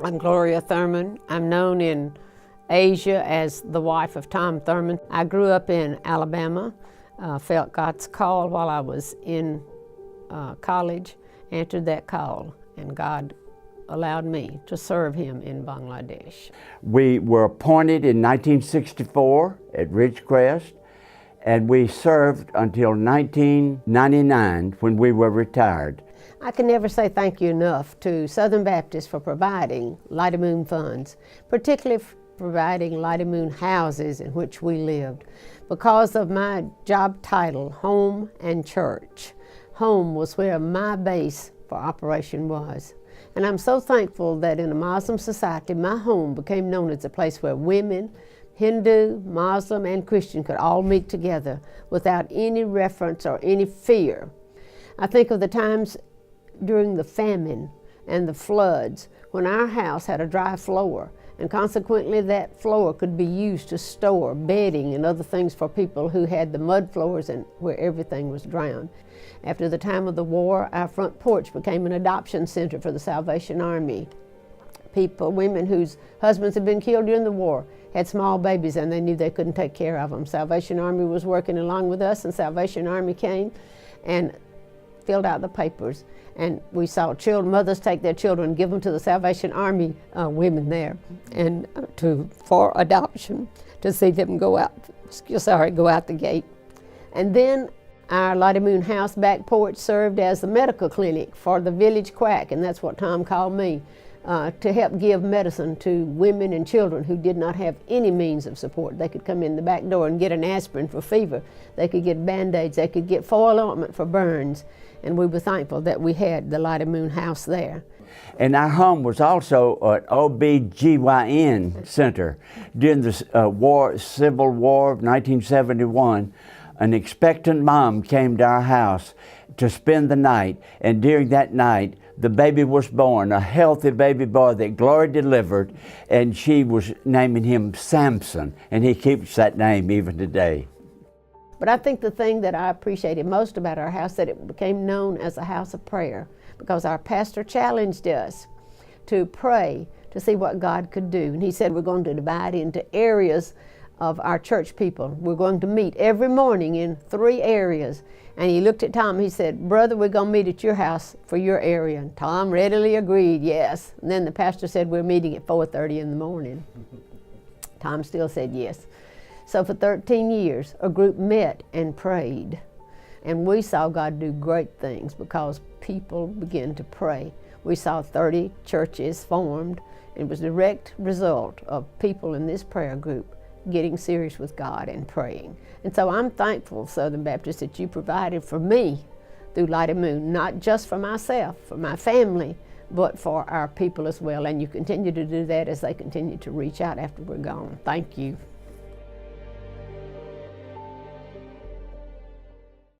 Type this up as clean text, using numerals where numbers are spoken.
I'm Gloria Thurman. I'm known in Asia as the wife of Tom Thurman. I grew up in Alabama, felt God's call while I was in college, answered that call, and God allowed me to serve Him in Bangladesh. We were appointed in 1964 at Ridgecrest, and we served until 1999 when we were retired. I can never say thank you enough to Southern Baptists for providing Lottie Moon funds, particularly providing Lottie Moon houses in which we lived. Because of my job title, Home and Church, home was where my base for operation was. And I'm so thankful that in a Muslim society, my home became known as a place where women, Hindu, Muslim, and Christian could all meet together without any reference or any fear. I think of the times during the famine and the floods when our house had a dry floor, and consequently that floor could be used to store bedding and other things for people who had the mud floors and where everything was drowned. After the time of the war, our front porch became an adoption center for the Salvation Army. Women whose husbands had been killed during the war had small babies and they knew they couldn't take care of them. Salvation Army was working along with us, and Salvation Army came and filled out the papers. And we saw mothers take their children, give them to the Salvation Army women there, and for adoption, to see them go out the gate. And then our Lottie Moon house back porch served as the medical clinic for the village quack, and that's what Tom called me, to help give medicine to women and children who did not have any means of support. They could come in the back door and get an aspirin for fever. They could get Band-Aids. They could get foil ointment for burns. And we were thankful that we had the Lottie Moon house there. And our home was also an OB/GYN center. During the Civil War of 1971, an expectant mom came to our house to spend the night, and during that night, the baby was born, a healthy baby boy that Gloria delivered, and she was naming him Samson, and he keeps that name even today. But I think the thing that I appreciated most about our house, that it became known as a house of prayer, because our pastor challenged us to pray to see what God could do. And he said we're going to divide into areas of our church people. We're going to meet every morning in 3 areas. And he looked at Tom, he said, "Brother, we're going to meet at your house for your area." And Tom readily agreed, yes. And then the pastor said, "We're meeting at 4:30 in the morning." Tom still said yes. So for 13 years, a group met and prayed. And we saw God do great things because people began to pray. We saw 30 churches formed. It was a direct result of people in this prayer group getting serious with God and praying. And so I'm thankful, Southern Baptist, that you provided for me through Lottie Moon, not just for myself, for my family, but for our people as well. And you continue to do that as they continue to reach out after we're gone. Thank you.